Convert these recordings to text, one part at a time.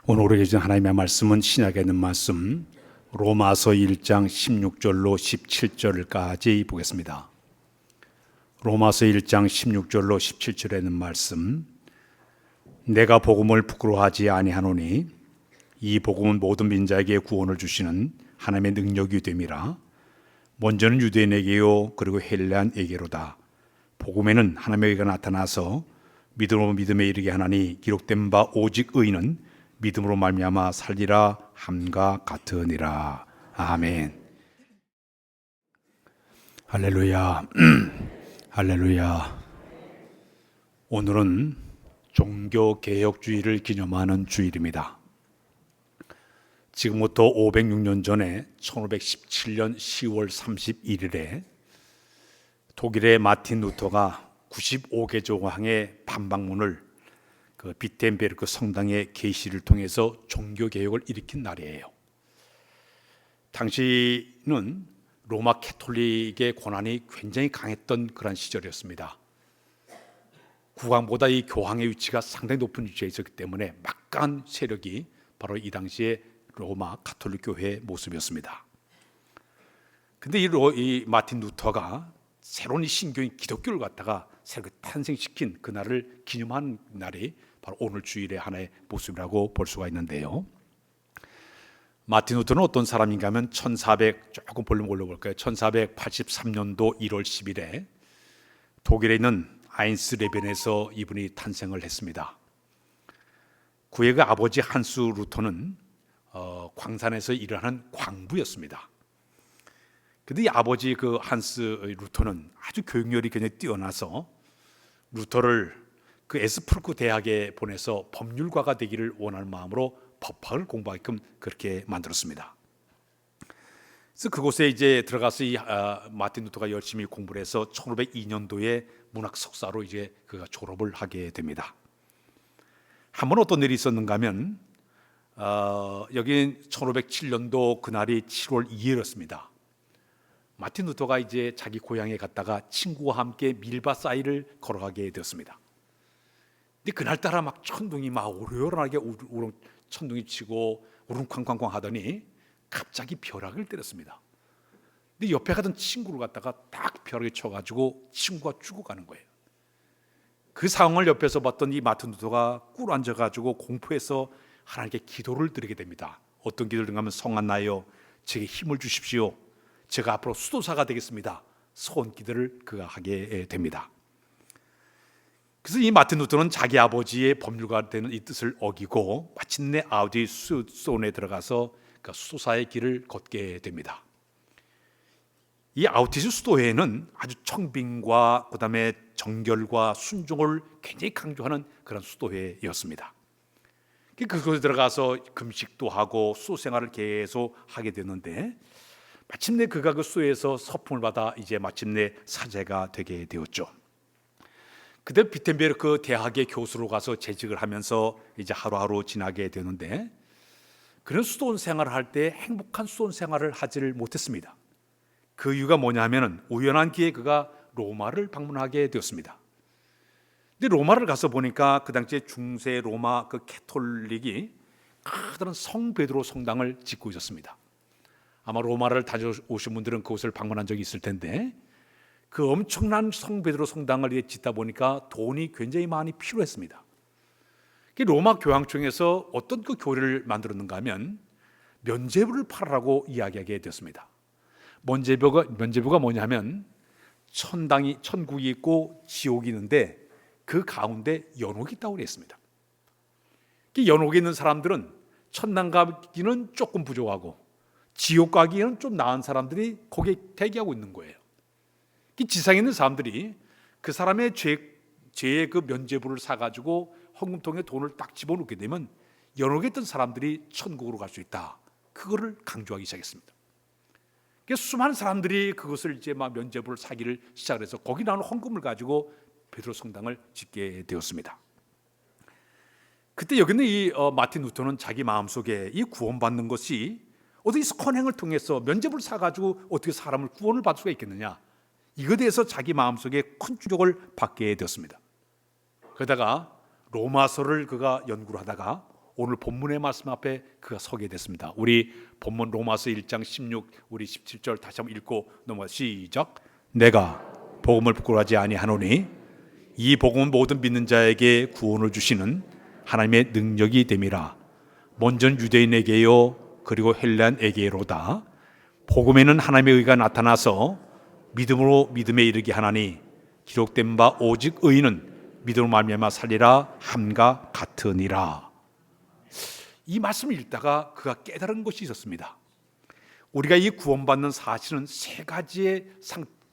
오늘 우리에게 주신 하나님의 말씀은 신약에 있는 말씀 로마서 1장 16절로 17절까지 보겠습니다. 로마서 1장 16절로 17절에 있는 말씀, 내가 복음을 부끄러워하지 아니하노니 이 복음은 모든 민자에게 구원을 주시는 하나님의 능력이 됨이라. 먼저는 유대인에게요 그리고 헬라인에게로다. 복음에는 하나님에게 나타나서 믿음으로 믿음에 이르게 하나니 기록된 바 오직 의인은 믿음으로 말미암아 살리라 함과 같으니라. 아멘. 할렐루야. 할렐루야. 오늘은 종교개혁주의를 기념하는 주일입니다. 지금부터 506년 전에 1517년 10월 31일에 독일의 마틴 루터가 95개 조항의 반박문을 그 비텐베르크 성당의 계시를 통해서 종교개혁을 일으킨 날이에요. 당시는 로마 캐톨릭의 권한이 굉장히 강했던 그런 시절이었습니다. 국왕보다 이 교황의 위치가 상당히 높은 위치에 있었기 때문에 막강한 세력이 바로 이 당시에 로마 가톨릭 교회의 모습이었습니다. 근데 이 마틴 루터가 새로운 신교인 기독교를 갖다가 새롭게 탄생시킨 그날을 기념하는 날이 바로 오늘 주일의 하나의 모습이라고 볼 수가 있는데요. 마틴 루터는 어떤 사람인가 하면 조금 볼륨 올려볼까요? 1483년도 1월 10일에 독일에 있는 아인스레벤에서 이분이 탄생을 했습니다. 그의 아버지 한스 루터는 광산에서 일을 하는 광부였습니다. 그런데 이 아버지 그 한스 루터는 아주 교육열이 굉장히 뛰어나서 루터를 그 에스프르크 대학에 보내서 법률가가 되기를 원하는 마음으로 법학을 공부하게끔 그렇게 만들었습니다. 그래서 그곳에 이제 들어가서 마틴 루터가 열심히 공부를 해서 1502년도에 문학 석사로 이제 그가 졸업을 하게 됩니다. 한 번 어떤 일이 있었는가 하면 여기 1507년도 그날이 7월 2일이었습니다. 마틴 루터가 이제 자기 고향에 갔다가 친구와 함께 밀바 사이를 걸어가게 되었습니다. 근데 그날따라 막 천둥이 막 오르르하게 천둥이 치고 우릉쾅쾅쾅 하더니 갑자기 벼락을 때렸습니다. 근데 옆에 가던 친구를 갖다가 딱 벼락에 쳐가지고 친구가 죽어가는 거예요. 그 상황을 옆에서 봤던 이 마틴 루터가 꿇어앉아가지고 공포해서 하나님께 기도를 드리게 됩니다. 어떤 기도를 드리냐면, 성한나여 제게 힘을 주십시오. 제가 앞으로 수도사가 되겠습니다. 소원 기도를 그가 하게 됩니다. 그래서 이 마틴 루터는 자기 아버지의 법률가 되는 이 뜻을 어기고 마침내 아우디 수도원에 들어가서 그 수도사의 길을 걷게 됩니다. 이 아우티스 수도회는 아주 청빙과 그다음에 정결과 순종을 굉장히 강조하는 그런 수도회였습니다. 그곳에 들어가서 금식도 하고 수도 생활을 계속 하게 되는데, 마침내 그가 그 수도에서 서풍을 받아 이제 마침내 사제가 되게 되었죠. 그때 비텐베르크 대학의 교수로 가서 재직을 하면서 이제 하루하루 지나게 되는데, 그런 수도원 생활을 할 때 행복한 수도원 생활을 하지를 못했습니다. 그 이유가 뭐냐면은 우연한 기회에 그가 로마를 방문하게 되었습니다. 근데 로마를 가서 보니까 그 당시에 중세 로마 그 캐톨릭이 커다란 성 베드로 성당을 짓고 있었습니다. 아마 로마를 다녀오신 분들은 그곳을 방문한 적이 있을 텐데, 그 엄청난 성 베드로 성당을 짓다 보니까 돈이 굉장히 많이 필요했습니다. 로마 교황청에서 어떤 그 교리를 만들었는가 하면 면죄부를 팔으라고 이야기하게 되었습니다. 면죄부가 뭐냐면, 천국이 있고 지옥이 있는데 그 가운데 연옥이 있다고 그랬습니다. 연옥에 있는 사람들은 천당 가기는 조금 부족하고 지옥 가기에는 좀 나은 사람들이 거기에 대기하고 있는 거예요. 지상에 있는 사람들이 그 사람의 죄의 그 면죄부를 사가지고 헌금통에 돈을 딱 집어넣게 되면 연옥에 있던 사람들이 천국으로 갈 수 있다. 그거를 강조하기 시작했습니다. 수많은 사람들이 그것을 이제 막 면죄부를 사기를 시작해서 거기 나오는 헌금을 가지고 베드로 성당을 짓게 되었습니다. 그때 여기 있는 이 마틴 루터는 자기 마음속에 이 구원받는 것이 어떻게 선행을 통해서 면죄부를 사가지고 어떻게 사람을 구원을 받을 수가 있겠느냐, 이거에 대해서 자기 마음속에 큰 충격을 받게 되었습니다. 그러다가 로마서를 그가 연구를 하다가 오늘 본문의 말씀 앞에 그가 서게 됐습니다. 우리 본문 로마서 1장 16 우리 17절 다시 한번 읽고 넘어가 시작. 내가 복음을 부끄러워하지 아니하노니 이 복음은 모든 믿는 자에게 구원을 주시는 하나님의 능력이 됨이라. 먼저는 유대인에게요 그리고 헬라인에게로다. 복음에는 하나님의 의가 나타나서 믿음으로 믿음에 이르게 하나니 기록된 바 오직 의인은 믿음으로 말미암아 살리라 함과 같으니라. 이 말씀을 읽다가 그가 깨달은 것이 있었습니다. 우리가 이 구원받는 사실은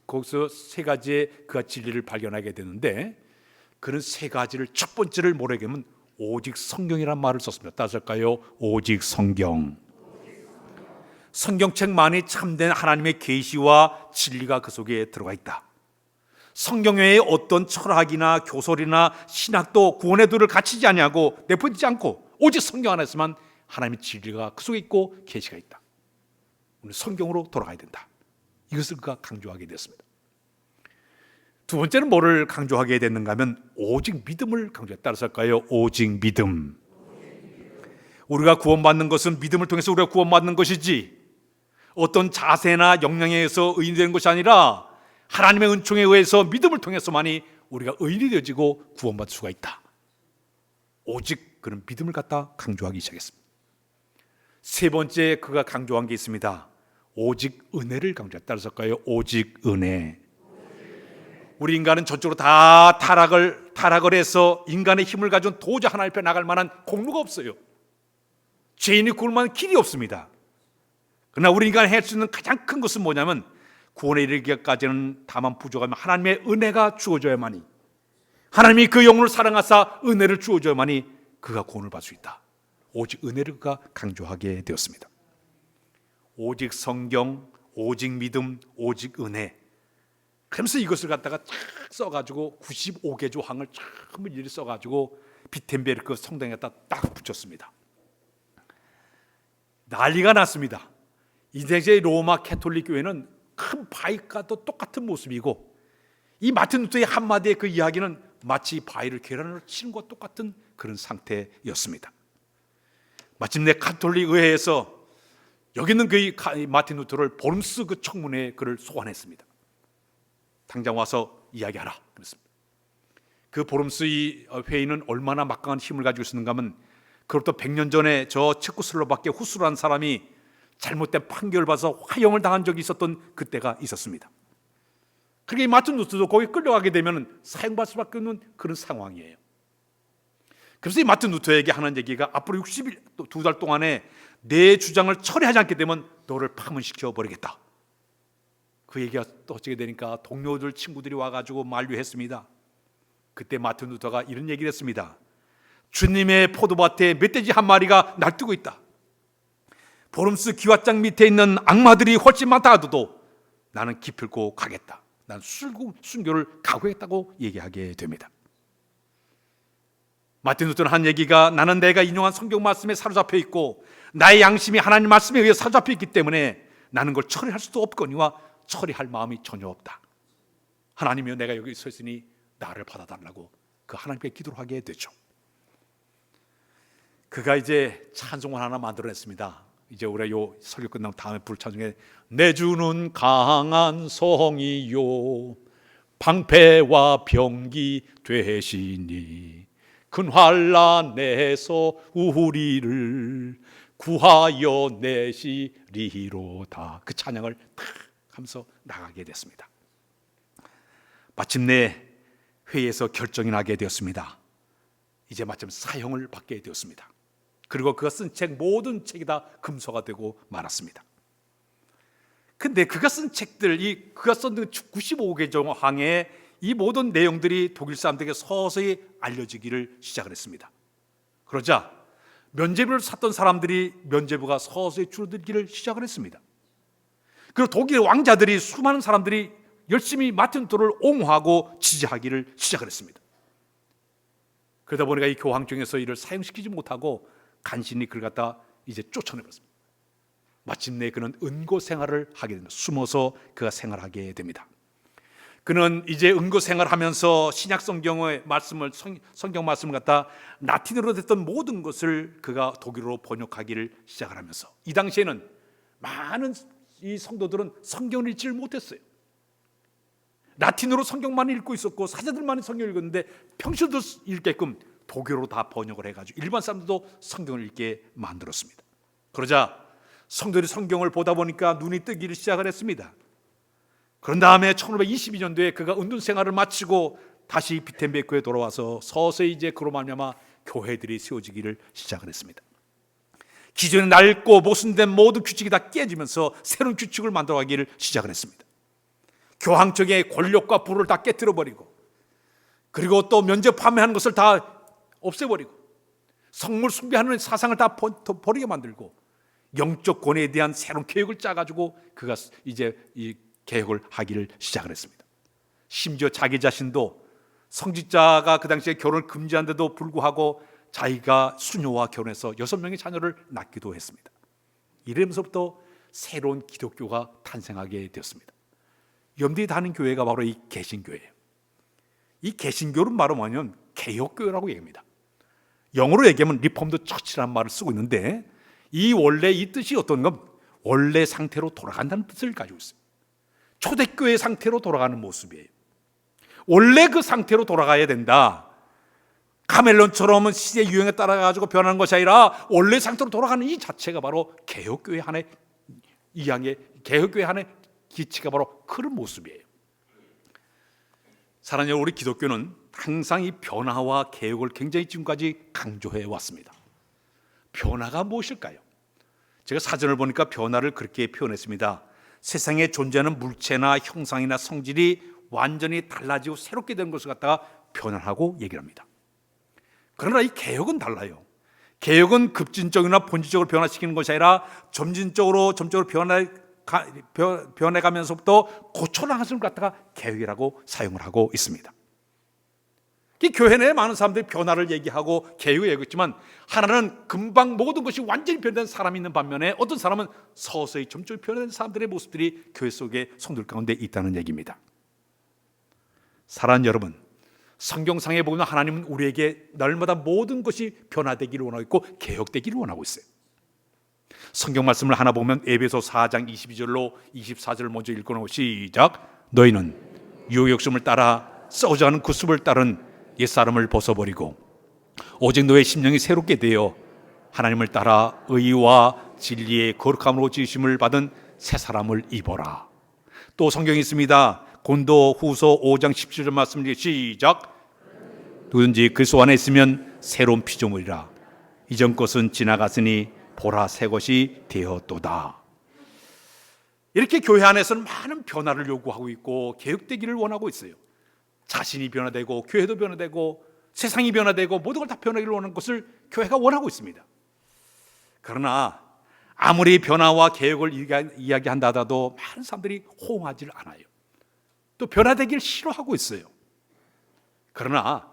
거기서 세 가지의 그가 진리를 발견하게 되는데, 그는 세 가지를 첫 번째를 뭐라고 하면 오직 성경이란 말을 썼습니다. 따질까요? 오직 성경. 성경책만이 참된 하나님의 계시와 진리가 그 속에 들어가 있다. 성경 외에 어떤 철학이나 교설이나 신학도 구원의 도를 갖추지 아니하고 내포되지 않고 오직 성경 안에서만 하나님의 진리가 그 속에 있고 계시가 있다. 오늘 성경으로 돌아가야 된다. 이것을 그가 강조하게 됐습니다. 두 번째는 뭐를 강조하게 됐는가 하면 오직 믿음을 강조했다. 따라서일까요? 오직 믿음. 우리가 구원받는 것은 믿음을 통해서 우리가 구원받는 것이지 어떤 자세나 역량에 의해서 의인이 되는 것이 아니라 하나님의 은총에 의해서 믿음을 통해서만이 우리가 의인이 되어지고 구원받을 수가 있다. 오직 그런 믿음을 갖다 강조하기 시작했습니다. 세 번째 그가 강조한 게 있습니다. 오직 은혜를 강조했다. 따라서일까요? 오직 은혜. 우리 인간은 저쪽으로 다 타락을 해서 인간의 힘을 가진 도저히 하나님 앞에 나갈 만한 공로가 없어요. 죄인이 구할 만한 길이 없습니다. 그러나 우리 인간이 할 수 있는 가장 큰 것은 뭐냐면 구원에 이르기까지는 다만 부족하면 하나님의 은혜가 주어져야만이, 하나님이 그 영혼을 사랑하사 은혜를 주어줘야만이 그가 구원을 받을 수 있다. 오직 은혜를 그가 강조하게 되었습니다. 오직 성경, 오직 믿음, 오직 은혜. 그러면서 이것을 갖다가 쫙 써가지고 95개 조항을 전부 일일이 써가지고 비텐베르크 성당에 갖다 딱 붙였습니다. 난리가 났습니다. 이 당시의 로마 캐톨릭 교회는 큰 바위과도 똑같은 모습이고, 이 마틴 루터의 한마디의 그 이야기는 마치 바위를 계란으로 치는 것과 똑같은 그런 상태였습니다. 마침내 카톨릭 의회에서 여기 있는 그 마틴 루터를 볼음스 그 청문회에 그를 소환했습니다. 당장 와서 이야기하라 그랬습니다. 그 볼음스 이 회의는 얼마나 막강한 힘을 가지고 있었는가 하면, 그로부터 100년 전에 저 체코슬로바키아 후스라는 사람이 잘못된 판결을 받아서 화형을 당한 적이 있었던 그때가 있었습니다. 그러니까 이 마틴 루터도 거기 끌려가게 되면 사형받을 수밖에 없는 그런 상황이에요. 그래서 이 마틴 루터에게 하는 얘기가 앞으로 60일, 2달 동안에 내 주장을 처리하지 않게 되면 너를 파문시켜 버리겠다. 그 얘기가 떠지게 되니까 동료들, 친구들이 와가지고 만류했습니다. 그때 마틴 루터가 이런 얘기를 했습니다. 주님의 포도밭에 멧돼지 한 마리가 날뛰고 있다. 보름스 기와장 밑에 있는 악마들이 훨씬 많다 하더라도 나는 기필코 가겠다. 난 순교를 각오했다고 얘기하게 됩니다. 마틴 루터는 한 얘기가, 나는 내가 인용한 성경 말씀에 사로잡혀 있고 나의 양심이 하나님 말씀에 의해 사로잡혀 있기 때문에 나는 그걸 처리할 수도 없거니와 처리할 마음이 전혀 없다. 하나님이여, 내가 여기 서 있으니 나를 받아달라고 그 하나님께 기도를 하게 되죠. 그가 이제 찬송을 하나 만들어냈습니다. 이제 우리가 요 설교 끝나고 다음에 부를 찬송에, 내 주는 강한 성이요 방패와 병기 되시니 큰 환난에서 우리를 구하여 내시리로다. 그 찬양을 탁 하면서 나가게 됐습니다. 마침내 회의에서 결정이 나게 되었습니다. 이제 마침 사형을 받게 되었습니다. 그리고 그가 쓴 책, 모든 책이 다 금서가 되고 말았습니다. 근데 그가 쓴 책들, 그가 쓴 95개 정항의 이 모든 내용들이 독일 사람들에게 서서히 알려지기를 시작을 했습니다. 그러자 면죄부를 샀던 사람들이 면죄부가 서서히 줄어들기를 시작을 했습니다. 그리고 독일 왕자들이, 수많은 사람들이 열심히 마틴 루터를 옹호하고 지지하기를 시작을 했습니다. 그러다 보니까 이 교황 중에서 이를 사용시키지 못하고 간신히 그를 갖다 이제 쫓아내버렸습니다. 마침내 그는 은고 생활을 하게 됩니다. 숨어서 그가 생활하게 됩니다. 그는 이제 은거 생활하면서 신약 성경의 말씀을 성경 말씀을 갖다 라틴어로 됐던 모든 것을 그가 독일어로 번역하기를 시작을 하면서, 이 당시에는 많은 이 성도들은 성경을 읽지를 못했어요. 라틴어로 성경만 읽고 있었고 사제들만 성경을 읽었는데 평소도 읽게끔 독일어로 다 번역을 해가지고 일반 사람들도 성경을 읽게 만들었습니다. 그러자 성도들이 성경을 보다 보니까 눈이 뜨기를 시작을 했습니다. 그런 다음에 1522년도에 그가 운동 생활을 마치고 다시 비텐베크에 돌아와서 서서히 이제 그로 말미암아 교회들이 세워지기를 시작을 했습니다. 기존에 낡고 모순된 모든 규칙이 다 깨지면서 새로운 규칙을 만들어가기를 시작을 했습니다. 교황청의 권력과 부를 다 깨뜨려버리고, 그리고 또 면죄 판매하는 것을 다 없애버리고, 성물 숭배하는 사상을 다 버리게 만들고, 영적 권위에 대한 새로운 계획을 짜가지고 그가 이제 이 개혁을 하기를 시작을 했습니다. 심지어 자기 자신도 성직자가 그 당시에 결혼을 금지한데도 불구하고 자기가 수녀와 결혼해서 6명의 자녀를 낳기도 했습니다. 이러면서부터 새로운 기독교가 탄생하게 되었습니다. 염두에 다는 교회가 바로 이 개신교회예요. 이 개신교는 바로 뭐냐면 개혁교회라고 얘기합니다. 영어로 얘기하면 리폼드 처치라는 말을 쓰고 있는데, 이 원래 이 뜻이 어떤 건 원래 상태로 돌아간다는 뜻을 가지고 있어요. 초대교회 상태로 돌아가는 모습이에요. 원래 그 상태로 돌아가야 된다. 카멜론처럼 시대 유행에 따라가지고 변하는 것이 아니라 원래 상태로 돌아가는 이 자체가 바로 개혁교회 안에 개혁교회 안에 기치가 바로 그런 모습이에요. 사랑하는 우리 기독교는 항상 이 변화와 개혁을 굉장히 지금까지 강조해 왔습니다. 변화가 무엇일까요? 제가 사전을 보니까 변화를 그렇게 표현했습니다. 세상에 존재하는 물체나 형상이나 성질이 완전히 달라지고 새롭게 되는 것을 갖다가 변화하고 얘기를 합니다. 그러나 이 개혁은 달라요. 개혁은 급진적이나 본질적으로 변화시키는 것이 아니라 점진적으로 변해가면서부터 고쳐나가는 것을 갖다가 개혁이라고 사용을 하고 있습니다. 이 교회 내에 많은 사람들이 변화를 얘기하고 개혁을 얘기했지만, 하나는 금방 모든 것이 완전히 변된 사람이 있는 반면에 어떤 사람은 서서히 점점 변화된 사람들의 모습들이 교회 속에 성도들 가운데 있다는 얘기입니다. 사랑하는 여러분, 성경상에 보면 하나님은 우리에게 날마다 모든 것이 변화되기를 원하고 있고 개혁되기를 원하고 있어요. 성경 말씀을 하나 보면 에베소 4장 22절로 24절을 먼저 읽고 시작. 너희는 유혹의 욕심을 따라 썩어져가는 그 습을 따른 옛사람을 벗어버리고 오직 너의 심령이 새롭게 되어 하나님을 따라 의와 진리의 거룩함으로 지으심을 받은 새 사람을 입어라. 또 성경이 있습니다. 고린도 후서 5장 17절 말씀 시작. 누구든지 그리스도 안에 있으면 새로운 피조물이라. 이전 것은 지나갔으니 보라 새 것이 되었도다. 이렇게 교회 안에서는 많은 변화를 요구하고 있고 개혁되기를 원하고 있어요. 자신이 변화되고 교회도 변화되고 세상이 변화되고 모든 걸 다 변하기를 원하는 것을 교회가 원하고 있습니다. 그러나 아무리 변화와 개혁을 이야기한다 하더라도 많은 사람들이 호응하지를 않아요. 또 변화되기를 싫어하고 있어요. 그러나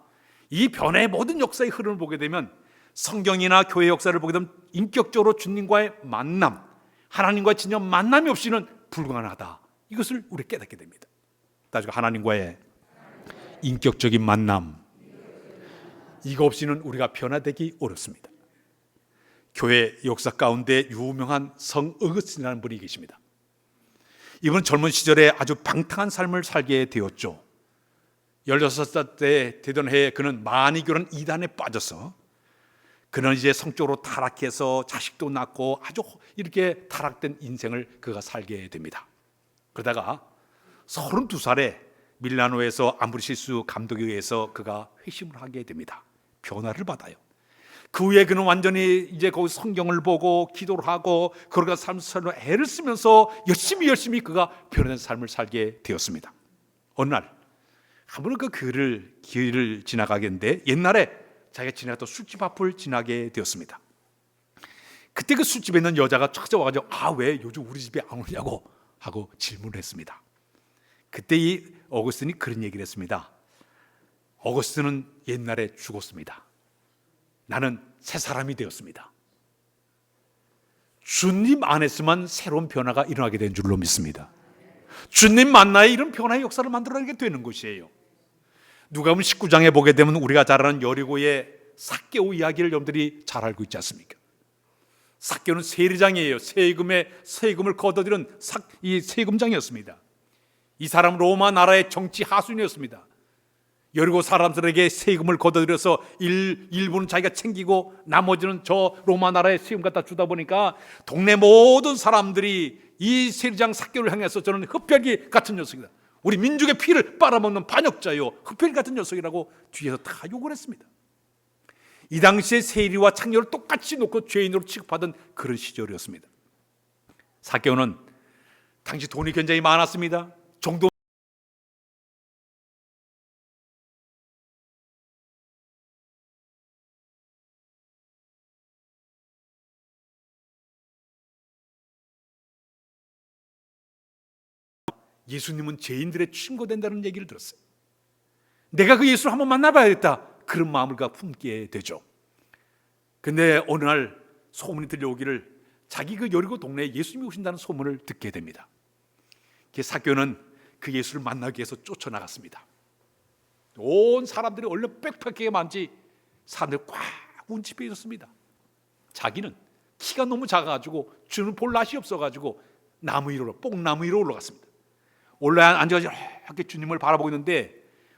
이 변화의 모든 역사의 흐름을 보게 되면, 성경이나 교회 역사를 보게 되면 인격적으로 주님과의 만남, 하나님과의 진정 만남이 없이는 불가능하다. 이것을 우리 깨닫게 됩니다. 나중에 하나님과의 인격적인 만남, 이거 없이는 우리가 변화되기 어렵습니다. 교회 역사 가운데 유명한 성 어거스틴이라는 분이 계십니다. 이분은 젊은 시절에 아주 방탕한 삶을 살게 되었죠. 16살 때 되던 해에 그는 마니교라는 이단에 빠져서, 그는 이제 성적으로 타락해서 자식도 낳고 아주 이렇게 타락된 인생을 그가 살게 됩니다. 그러다가 32살에 밀라노에서 암브로시우스 감독에 의해서 그가 회심을 하게 됩니다. 변화를 받아요. 그 후에 그는 완전히 이제 거기 성경을 보고 기도를 하고 그러가 삶을 애를 쓰면서 열심히 그가 변화된 삶을 살게 되었습니다. 어느 날 한 번은 그 길을 지나가겠는데, 옛날에 자기가 지나갔던 술집 앞을 지나게 되었습니다. 그때 그 술집에 있는 여자가 찾아와가지고 왜 요즘 우리 집에 안 오냐고 하고 질문을 했습니다. 그때 이 어거스틴이 그런 얘기를 했습니다. 어거스틴은 옛날에 죽었습니다. 나는 새 사람이 되었습니다. 주님 안에서만 새로운 변화가 일어나게 된 줄로 믿습니다. 주님 만나야 이런 변화의 역사를 만들어내게 되는 것이에요. 누가복음 19장에 보게 되면 우리가 잘 아는 여리고의 삭개오 이야기를 여러분들이 잘 알고 있지 않습니까? 삭개오는 세리장이에요. 세금을 거둬들인 이 세금장이었습니다. 이 사람은 로마 나라의 정치 하수인이었습니다. 여리고 사람들에게 세금을 거둬들여서 일부는 자기가 챙기고 나머지는 저 로마 나라에 세금 갖다 주다 보니까 동네 모든 사람들이 이 세리장 삭개오를 향해서 저는 흡혈귀 같은 녀석이다, 우리 민족의 피를 빨아먹는 반역자요, 흡혈귀 같은 녀석이라고 뒤에서 다 욕을 했습니다. 이 당시에 세리와 창녀를 똑같이 놓고 죄인으로 취급하던 그런 시절이었습니다. 삭개오는 당시 돈이 굉장히 많았습니다. 정도 예수님은 죄인들의 친구된다는 얘기를 들었어요. 내가 그 예수를 한번 만나봐야겠다, 그런 마음을 품게 되죠. 근데 어느 날 소문이 들려오기를 자기 그 여리고 동네에 예수님이 오신다는 소문을 듣게 됩니다. 삭개오는 그 예수를 만나기 위해서 쫓아나갔습니다. 온 사람들이 얼른 빽빽하게 많지 사람들이 꽉 운집해 있었습니다. 자기는 키가 너무 작아가지고 주는 볼 낯이 없어가지고 나무 위로, 뽕나무 위로 올라갔습니다. 올라 앉아가지고 이렇게 주님을 바라보고 있는데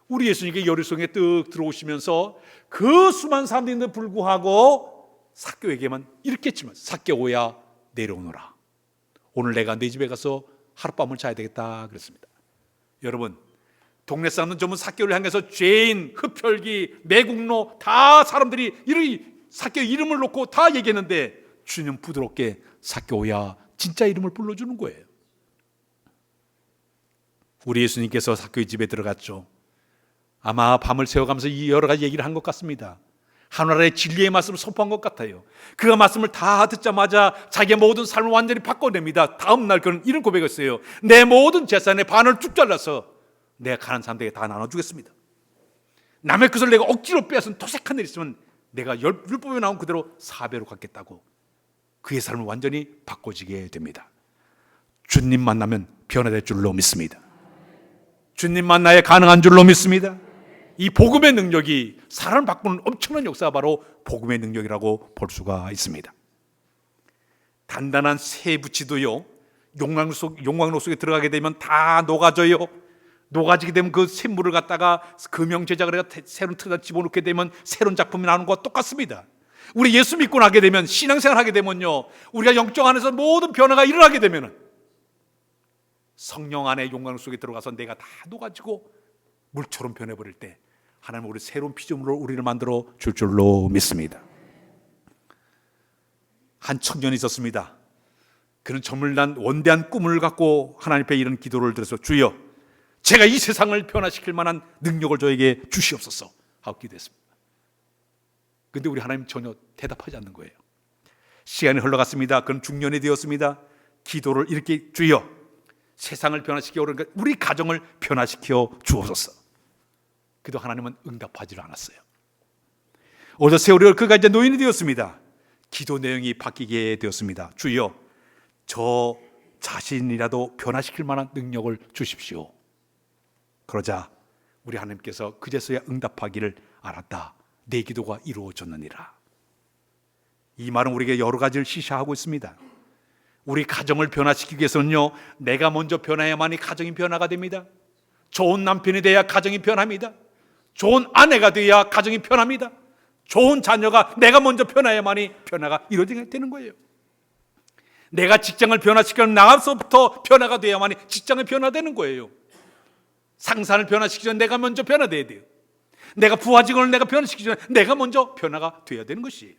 우리 예수님께 여리송에 뜩 들어오시면서 그 수많은 사람들인데도 불구하고 삭개오에게만 이렇게 했지만, 삭개오야 내려오너라, 오늘 내가 네 집에 가서 하룻밤을 자야 되겠다 그랬습니다. 여러분, 동네 사람은 전부 삭개오를 향해서 죄인, 흡혈귀, 매국노 다 사람들이 삭개오 이름을 놓고 다 얘기했는데 주님은 부드럽게 삭개오야 진짜 이름을 불러주는 거예요. 우리 예수님께서 삭개오의 집에 들어갔죠. 아마 밤을 새워가면서 이 여러 가지 얘기를 한 것 같습니다. 하나님의 진리의 말씀을 선포한 것 같아요. 그 말씀을 다 듣자마자 자기의 모든 삶을 완전히 바꿔냅니다. 다음 날 그는 이런 고백했어요. 내 모든 재산의 반을 쭉 잘라서 내가 가난한 사람들에게 다 나눠주겠습니다. 남의 것을 내가 억지로 빼앗은 토색한 일 있으면 내가 율법에 나온 그대로 4배로 갚겠다고 그의 삶을 완전히 바꿔지게 됩니다. 주님 만나면 변화될 줄로 믿습니다. 주님 만나야 가능한 줄로 믿습니다. 이 복음의 능력이 사람을 바꾸는 엄청난 역사가 바로 복음의 능력이라고 볼 수가 있습니다. 단단한 새 부치도요, 용광로 속에 들어가게 되면 다 녹아져요. 녹아지게 되면 그 샘물을 갖다가 금형 제작을 해서 새로운 틀에다 집어넣게 되면 새로운 작품이 나오는 것과 똑같습니다. 우리 예수 믿고 나게 되면, 신앙생활 하게 되면요, 우리가 영적 안에서 모든 변화가 일어나게 되면 성령 안에 용광로 속에 들어가서 내가 다 녹아지고 물처럼 변해버릴 때 하나님은 우리 새로운 피조물로 우리를 만들어 줄 줄로 믿습니다. 한 청년이 있었습니다. 그는 정말 원대한 꿈을 갖고 하나님 앞에 이런 기도를 드려서 주여, 제가 이 세상을 변화시킬 만한 능력을 저에게 주시옵소서 하고 기도했습니다. 그런데 우리 하나님 전혀 대답하지 않는 거예요. 시간이 흘러갔습니다. 그는 중년이 되었습니다. 기도를 이렇게, 주여, 세상을 변화시켜, 그러니까 우리 가정을 변화시켜 주옵소서. 그래도 하나님은 응답하지 않았어요. 어느 세월이 그가 이제 노인이 되었습니다. 기도 내용이 바뀌게 되었습니다. 주여, 저 자신이라도 변화시킬 만한 능력을 주십시오. 그러자 우리 하나님께서 그제서야 응답하기를 알았다. 내 기도가 이루어졌느니라. 이 말은 우리에게 여러 가지를 시사하고 있습니다. 우리 가정을 변화시키기 위해서는요, 내가 먼저 변해야만이 가정이 변화가 됩니다. 좋은 남편이 돼야 가정이 변합니다. 좋은 아내가 돼야 가정이 변합니다. 좋은 자녀가 내가 먼저 변해야만이 변화가 이루어지게 되는 거예요. 내가 직장을 변화시키면 나가서부터 변화가 돼야만이 직장이 변화되는 거예요. 상사를 변화시키기 전에 내가 먼저 변화돼야 돼요. 내가 부하 직원을 내가 변화시키기 전에 내가 먼저 변화가 돼야 되는 것이에요.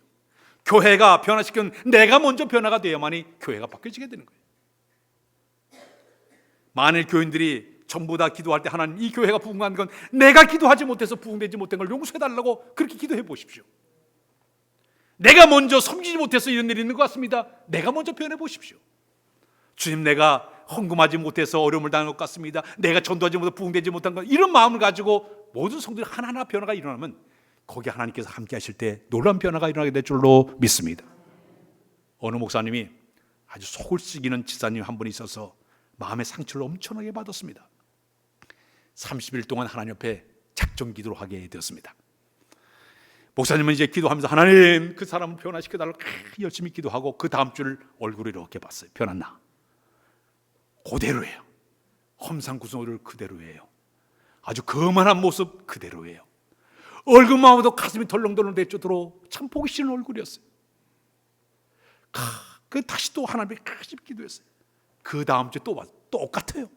교회가 변화시키면 내가 먼저 변화가 돼야만이 교회가 바뀌어지게 되는 거예요. 만일 교인들이 전부 다 기도할 때 하나님, 이 교회가 부흥한 건 내가 기도하지 못해서 부흥되지 못한 걸 용서해달라고 그렇게 기도해 보십시오. 내가 먼저 섬기지 못해서 이런 일이 있는 것 같습니다. 내가 먼저 변해 보십시오. 주님, 내가 헌금하지 못해서 어려움을 당한 것 같습니다. 내가 전도하지 못해서 부흥되지 못한 것, 이런 마음을 가지고 모든 성도들이 하나하나 변화가 일어나면 거기 하나님께서 함께 하실 때 놀라운 변화가 일어나게 될 줄로 믿습니다. 어느 목사님이 아주 속을 썩이는 집사님 한 분이 있어서 마음의 상처를 엄청나게 받았습니다. 30일 동안 하나님 옆에 작정 기도를 하게 되었습니다. 목사님은 이제 기도하면서 하나님 그 사람을 변화시켜달라고 열심히 기도하고 그 다음 주를 얼굴을 이렇게 봤어요. 변했나? 그대로예요. 험상구석을 그대로예요. 아주 거만한 모습 그대로예요. 얼굴만 봐도 가슴이 덜렁덜렁 대쪼도록 참 보기 싫은 얼굴이었어요. 그 다시 또 하나님께 열심히 기도했어요. 그 다음 주에 또 와서 똑같아요.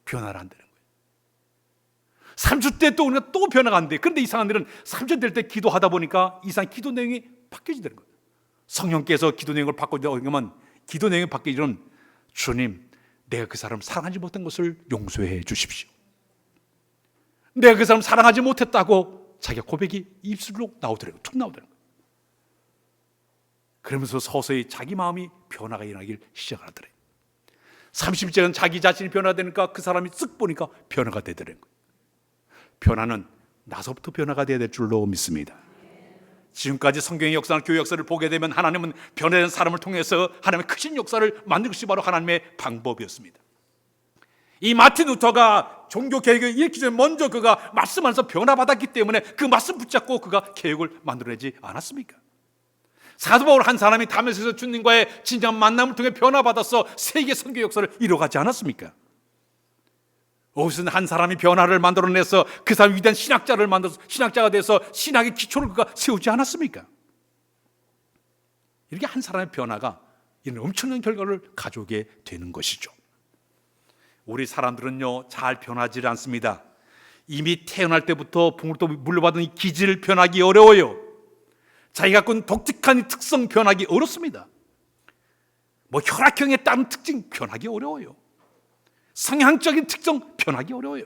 변화를 안 되는 거예요. 3주 때 또 우리가 또 변화가 안 돼. 그런데 이상한 일은 3주 될 때 기도하다 보니까 이상 기도 내용이 바뀌어지는 거예요. 성령께서 기도 내용을 바꿔주면 기도 내용이 바뀌기는 주님, 내가 그 사람 사랑하지 못한 것을 용서해 주십시오. 내가 그 사람 사랑하지 못했다고 자기가 고백이 입술로 나오더라고요. 툭 나오더라고요. 그러면서 서서히 자기 마음이 변화가 일어나길 시작하더래요. 30일째는 자기 자신이 변화되니까 그 사람이 쓱 보니까 변화가 되더라고요. 변화는 나서부터 변화가 되어야 될 줄로 믿습니다. 지금까지 성경의 역사나 교회 역사를 보게 되면 하나님은 변화된 사람을 통해서 하나님의 크신 역사를 만드는 것이 바로 하나님의 방법이었습니다. 이 마틴 루터가 종교 개혁을 일으키기 전에 먼저 그가 말씀 안에서 변화받았기 때문에 그 말씀 붙잡고 그가 개혁을 만들어내지 않았습니까? 사도 바울 한 사람이 다메섹에서 주님과의 진정한 만남을 통해 변화받아서 세계 선교 역사를 이뤄가지 않았습니까? 무슨 한 사람이 변화를 만들어내서 그 사람이 위대한 신학자를 만들어서 신학자가 돼서 신학의 기초를 그가 세우지 않았습니까? 이렇게 한 사람의 변화가 이런 엄청난 결과를 가져오게 되는 것이죠. 우리 사람들은요 잘 변하지 않습니다. 이미 태어날 때부터 부모로부터 물려받은 이 기질을 변하기 어려워요. 자기가 갖고 있는 독특한 특성 변하기 어렵습니다. 혈액형에 따른 특징 변하기 어려워요. 성향적인 특성 변하기 어려워요.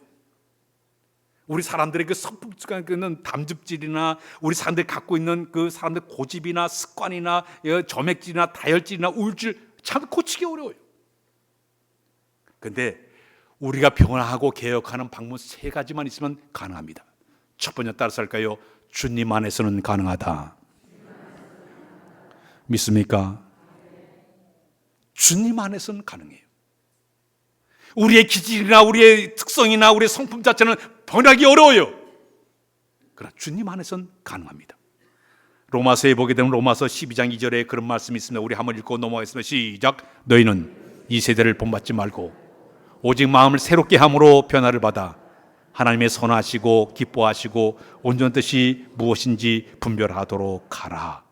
우리 사람들의 그 성품과 있는 담즙질이나 우리 사람들이 갖고 있는 그 사람들 고집이나 습관이나 점액질이나 다혈질이나 우울질 참 고치기 어려워요. 그런데 우리가 변화하고 개혁하는 방법 3가지만 있으면 가능합니다. 첫 번째 따라서 할까요? 주님 안에서는 가능하다. 믿습니까? 주님 안에서는 가능해요. 우리의 기질이나 우리의 특성이나 우리의 성품 자체는 변하기 어려워요. 그러나 주님 안에서는 가능합니다. 로마서에 보게 되면 로마서 12장 2절에 그런 말씀이 있습니다. 우리 한번 읽고 넘어가겠습니다. 시작. 너희는 이 세대를 본받지 말고 오직 마음을 새롭게 함으로 변화를 받아 하나님의 선하시고 기뻐하시고 온전한 뜻이 무엇인지 분별하도록 하라.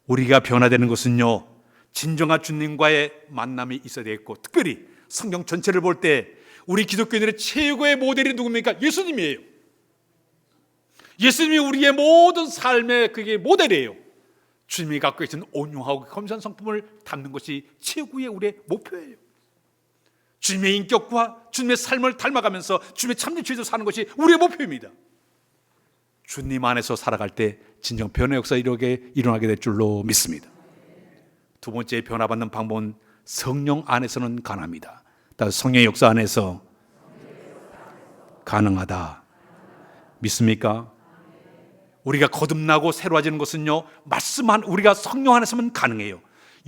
우리가 변화되는 것은요 진정한 주님과의 만남이 있어야 되겠고, 특별히 성경 전체를 볼 때 우리 기독교인들의 최고의 모델이 누굽니까? 예수님이에요. 예수님이 우리의 모든 삶의 그게 모델이에요. 주님이 갖고 계신 온유하고 겸손한 성품을 담는 것이 최고의 우리의 목표예요. 주님의 인격과 주님의 삶을 닮아가면서 주님의 참된 죄로 사는 것이 우리의 목표입니다. 주님 안에서 살아갈 때 진정 변화 역사가 일어나게 될 줄로 믿습니다. 두 번째 변화받는 방법은 성령 안에서는 가능합니다. 성령의 역사 안에서 가능하다. 믿습니까? 우리가 거듭나고 새로워지는 것은요 말씀 안 우리가 성령 안에서만 가능해요.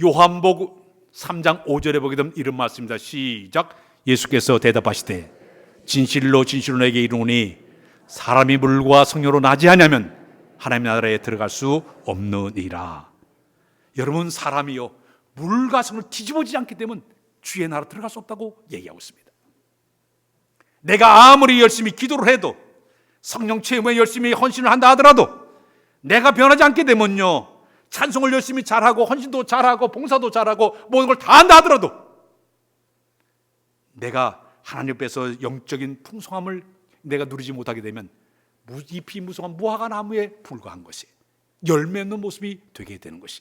요한복음 3장 5절에 보게 되면 이런 말씀입니다. 시작. 예수께서 대답하시되 진실로 진실로 내게 이르노니 사람이 물과 성령으로 나지 아니하면 하나님 나라에 들어갈 수 없느니라. 여러분, 사람이요 물과 성령을 뒤집어지지 않게 되면 주의 나라 들어갈 수 없다고 얘기하고 있습니다. 내가 아무리 열심히 기도를 해도 성령 체험에 열심히 헌신을 한다 하더라도 내가 변하지 않게 되면요 찬송을 열심히 잘하고 헌신도 잘하고 봉사도 잘하고 모든 걸 다 한다 하더라도 내가 하나님 앞에서 영적인 풍성함을 내가 누리지 못하게 되면 잎이 무성한 무화과 나무에 불과한 것이 열매 없는 모습이 되게 되는 것이.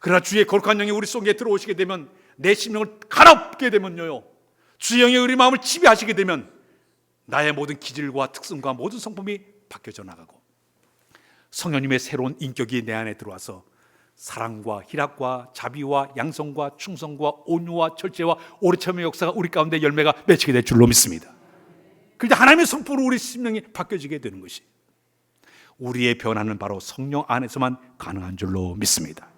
그러나 주의 거룩한 영이 우리 속에 들어오시게 되면 내 심령을 갈아엎게 되면요 주의 영이 우리 마음을 지배하시게 되면 나의 모든 기질과 특성과 모든 성품이 바뀌어져 나가고 성령님의 새로운 인격이 내 안에 들어와서 사랑과 희락과 자비와 양성과 충성과 온유와 절제와 오래 참음의 역사가 우리 가운데 열매가 맺히게 될 줄로 믿습니다. 그런데 하나님의 성품으로 우리 심령이 바뀌어지게 되는 것이 우리의 변화는 바로 성령 안에서만 가능한 줄로 믿습니다.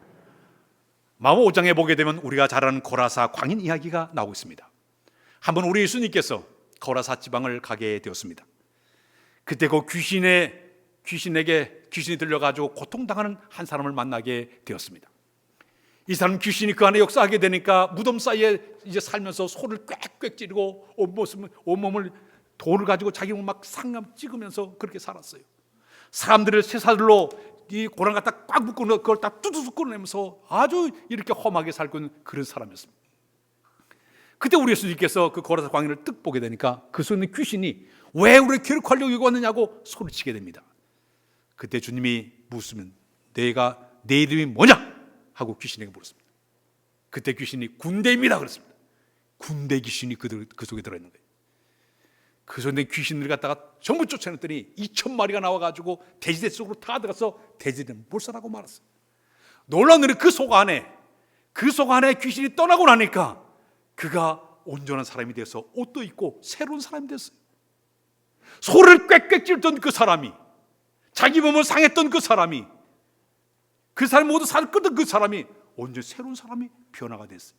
마가복음 5장에 보게 되면 우리가 잘 아는 고라사 광인 이야기가 나오고 있습니다. 한번 우리 예수님께서 고라사 지방을 가게 되었습니다. 그때 그 귀신에게 귀신이 들려가지고 고통당하는 한 사람을 만나게 되었습니다. 이 사람 귀신이 그 안에 역사하게 되니까 무덤 사이에 이제 살면서 소를 꽥꽥 찌르고 온몸을 돌을 가지고 자기 몸 막 상감 찍으면서 그렇게 살았어요. 사람들을 쇠사슬로 이 고랑 갖다 꽉 묶고 그걸 다 뚜두둑 끊어내면서 아주 이렇게 험하게 살고 있는 그런 사람이었습니다. 그때 우리 예수님께서 그 고라사 광인을 뜩 보게 되니까 그 속에 있는 귀신이 왜 우리를 괴롭히려고 여기 왔느냐고 소리치게 됩니다. 그때 주님이 묻으면 내 이름이 뭐냐? 하고 귀신에게 물었습니다. 그때 귀신이 군대입니다 그랬습니다. 군대 귀신이 그 속에 들어있는 거예요. 그 속에 있는 귀신들을 갖다가 전부 쫓아냈더니 2,000마리가 나와가지고 돼지대 속으로 다 들어가서 돼지대는 몰살하고 말았어요. 놀라운 일은 그 속 안에 귀신이 떠나고 나니까 그가 온전한 사람이 되어서 옷도 입고 새로운 사람이 됐어요. 소를 꽥꽥 찔던 그 사람이, 자기 몸을 상했던 그 사람이, 그 사람 모두 살을 끄던 그 사람이 온전히 새로운 사람이 변화가 됐어요.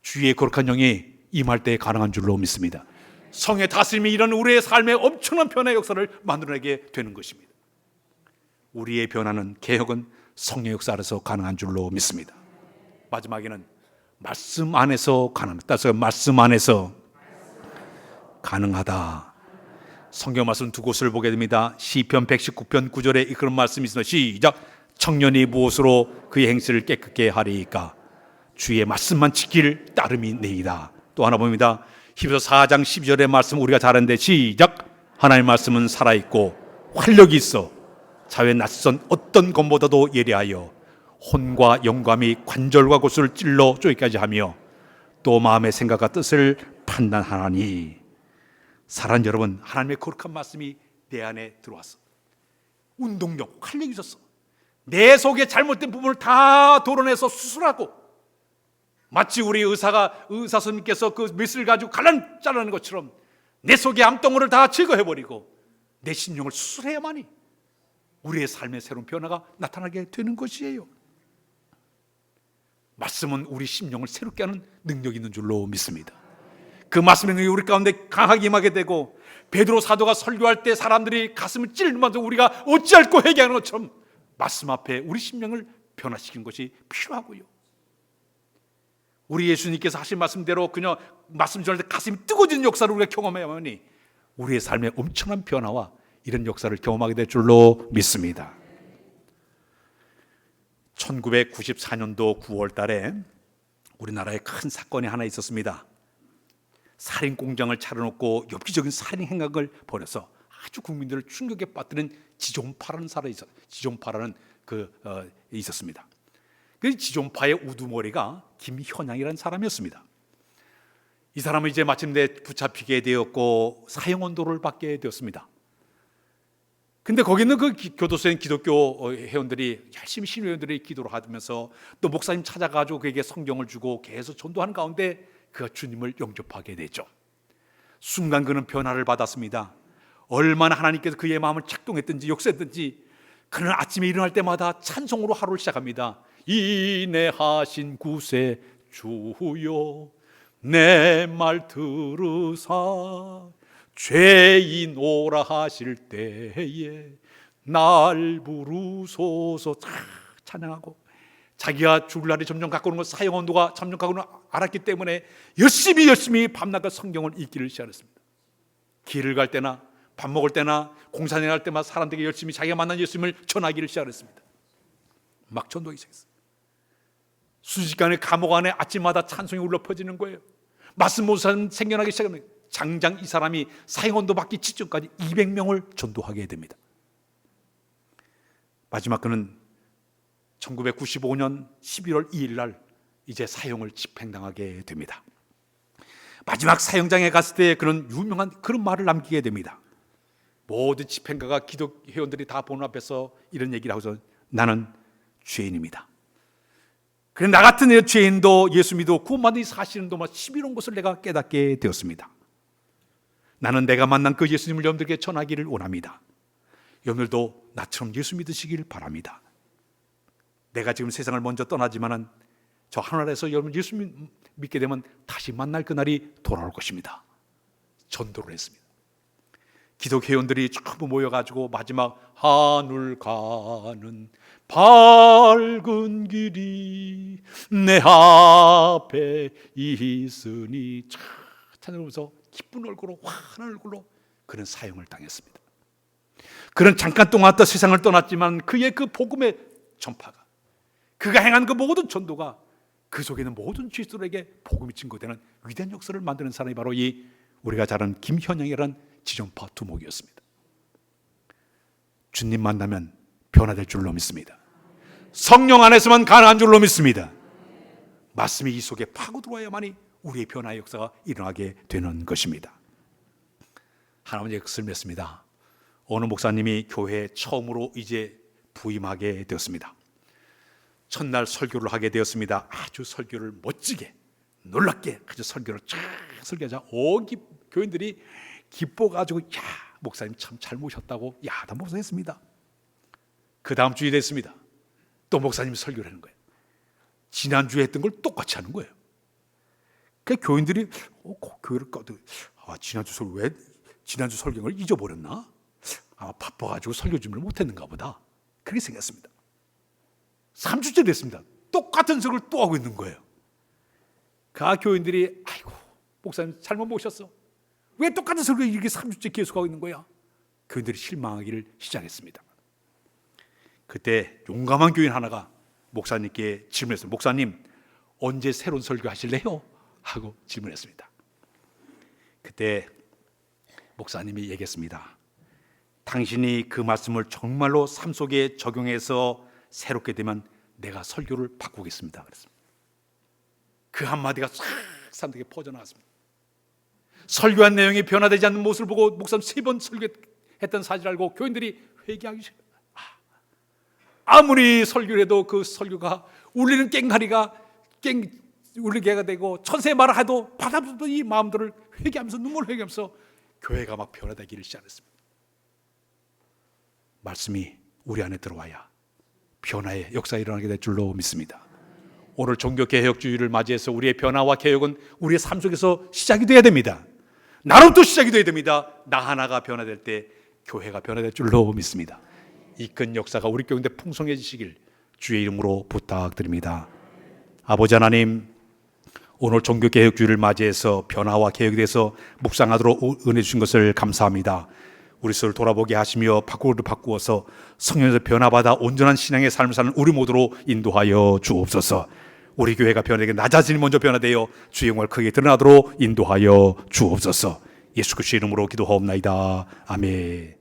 주의 거룩한 영이 임할 때 가능한 줄로 믿습니다. 성의 다스림이 이런 우리의 삶에 엄청난 변화의 역사를 만들어내게 되는 것입니다. 우리의 변화는, 개혁은 성의 역사 아래서 가능한 줄로 믿습니다. 마지막에는 말씀 안에서 가능하다. 따라서 말씀 안에서 가능하다. 성경 말씀 두 곳을 보게 됩니다. 시편 119편 9절에 그런 말씀이 있습니다. 시작. 청년이 무엇으로 그의 행실을 깨끗게 하리이까? 주의 말씀만 지킬 따름이 네이다. 또 하나 봅니다. 히브리서 4장 12절의 말씀 우리가 잘 아는데 시작. 하나님의 말씀은 살아있고 활력이 있어 자외 낯선 어떤 것보다도 예리하여 혼과 영감이 관절과 골수를 찔러 쪼개기까지 하며 또 마음의 생각과 뜻을 판단하나니. 사랑하는 여러분, 하나님의 거룩한 말씀이 내 안에 들어왔어. 운동력, 활력이 있었어. 내 속에 잘못된 부분을 다 도려내서 수술하고, 마치 우리 의사 선생님께서 그 메스를 가지고 자르는 것처럼 내 속의 암덩어리를 다 제거해버리고 내 심령을 수술해야만이 우리의 삶의 새로운 변화가 나타나게 되는 것이에요. 말씀은 우리 심령을 새롭게 하는 능력이 있는 줄로 믿습니다. 그 말씀의 능력이 우리 가운데 강하게 임하게 되고, 베드로 사도가 설교할 때 사람들이 가슴을 찔르면서 우리가 어찌할꼬 회개하는 것처럼 말씀 앞에 우리 심령을 변화시키는 것이 필요하고요. 우리 예수님께서 하신 말씀대로 그냥 말씀 전할 때 가슴이 뜨거워지는 역사를 우리가 경험해야만이 우리의 삶에 엄청난 변화와 이런 역사를 경험하게 될 줄로 믿습니다. 1994년도 9월 달에 우리나라에 큰 사건이 하나 있었습니다. 살인 공장을 차려놓고 엽기적인 살인 행각을 벌여서 아주 국민들을 충격에 빠뜨린 지존파라는 사람이 있었습니다. 그 지존파의 우두머리가 김현양이라는 사람이었습니다. 이 사람은 이제 마침내 붙잡히게 되었고 사형 언도를 받게 되었습니다. 근데 거기 있는 그 교도소에 기독교 회원들이 열심히 신회원들이 기도를 하면서 또 목사님 찾아가지고 그에게 성경을 주고 계속 전도하는 가운데 그가 주님을 영접하게 되죠. 순간 그는 변화를 받았습니다. 얼마나 하나님께서 그의 마음을 작동했든지 역사했든지 그는 아침에 일어날 때마다 찬송으로 하루를 시작합니다. 인내하신 구세 주여 내 말 들으사 죄인 오라 하실 때에 날 부르소서 찬양하고, 자기가 죽을 날이 점점 가까우는 것, 사형 언도가 점점 가까우는 걸 알았기 때문에 열심히 밤낮과 성경을 읽기를 시작했습니다. 길을 갈 때나 밥 먹을 때나 공사에 갈 때마다 사람들에게 열심히 자기가 만난 예수님을 전하기를 시작했습니다. 막 전도하기 시작했어요. 순식간에 감옥 안에 아침마다 찬송이 울려 퍼지는 거예요. 말씀 못 사는 생겨나기 시작합니다. 장장 이 사람이 사형 언도 받기 직전까지 200명을 전도하게 됩니다. 마지막 그는 1995년 11월 2일 날 이제 사형을 집행당하게 됩니다. 마지막 사형장에 갔을 때 그는 유명한 그런 말을 남기게 됩니다. 모든 집행가가 기독 회원들이 다 보는 앞에서 이런 얘기를 하고서 나는 죄인입니다. 그래 나 같은 죄인도 예수 믿어 구원받는 이 사실은 정말 신비로운 것을 내가 깨닫게 되었습니다. 나는 내가 만난 그 예수님을 여러분들에게 전하기를 원합니다. 여러분들도 나처럼 예수 믿으시길 바랍니다. 내가 지금 세상을 먼저 떠나지만은 저 하늘에서 여러분 예수 믿게 되면 다시 만날 그날이 돌아올 것입니다. 전도를 했습니다. 기독회원들이 전부 모여가지고 마지막 하늘 가는 밝은 길이 내 앞에 있으니 찬양하면서 기쁜 얼굴로 환한 얼굴로 그런 사형을 당했습니다. 그는 잠깐 동안 또 세상을 떠났지만 그의 그 복음의 전파가, 그가 행한 그 모든 전도가 그 속에는 모든 죄수들에게 복음이 증거되는 위대한 역사를 만드는 사람이 바로 이 우리가 잘 아는 김현영이라는 지존파 두목이었습니다. 주님 만나면 변화될 줄로 믿습니다. 성령 안에서만 가능한 줄로 믿습니다. 말씀이 이 속에 파고 들어와야만이 우리의 변화의 역사가 일어나게 되는 것입니다. 하나님의 것을 맺습니다. 어느 목사님이 교회에 처음으로 이제 부임하게 되었습니다. 첫날 설교를 하게 되었습니다. 아주 설교를 멋지게 놀랍게 아주 설교를 쫙 설교하자 온 교인들이 기뻐가지고 야 목사님 참 잘 모셨다고 야단 목사했습니다. 그 다음 주에 됐습니다. 또 목사님이 설교를 하는 거예요. 지난주에 했던 걸 똑같이 하는 거예요. 그 교인들이 교회를 꺼도 지난주 설교를 잊어버렸나? 바빠가지고 설교 준비를 못했는가 보다. 그렇게 생겼습니다. 3주째 됐습니다. 똑같은 설교를 또 하고 있는 거예요. 그 교인들이 아이고 목사님 잘못 모셨어. 왜 똑같은 설교를 이렇게 3주째 계속하고 있는 거야? 교인들이 실망하기를 시작했습니다. 그때 용감한 교인 하나가 목사님께 질문했어요. 목사님 언제 새로운 설교 하실래요? 하고 질문했습니다. 그때 목사님이 얘기했습니다. 당신이 그 말씀을 정말로 삶 속에 적용해서 새롭게 되면 내가 설교를 바꾸겠습니다. 그랬습니다. 그 한마디가 싹 사람들에게 퍼져나갔습니다. 설교한 내용이 변화되지 않는 모습을 보고 목사님 3번 설교했던 사실을 알고 교인들이 회개하기 시작합니다. 아무리 설교를 해도 그 설교가 울리는 깽가리가 울리게가 되고 천사의 말을 해도 받아보던 이 마음들을 회개하면서 눈물을 회개하면서 교회가 막 변화되기를 시작했습니다. 말씀이 우리 안에 들어와야 변화의 역사가 일어나게 될 줄로 믿습니다. 오늘 종교개혁주의를 맞이해서 우리의 변화와 개혁은 우리의 삶 속에서 시작이 돼야 됩니다. 나로부터 시작이 돼야 됩니다. 나 하나가 변화될 때 교회가 변화될 줄로 믿습니다. 이 큰 역사가 우리 교회인데 풍성해지시길 주의 이름으로 부탁드립니다. 아버지 하나님, 오늘 종교개혁주의를 맞이해서 변화와 개혁에 대해서 묵상하도록 은혜 주신 것을 감사합니다. 우리 스스로 돌아보게 하시며 바꾸어서 성령에서 변화받아 온전한 신앙의 삶을 사는 우리 모두로 인도하여 주옵소서. 우리 교회가 변하게 나 자신이 먼저 변화되어 주의 영광을 크게 드러나도록 인도하여 주옵소서. 예수 그리스도의 이름으로 기도하옵나이다. 아멘.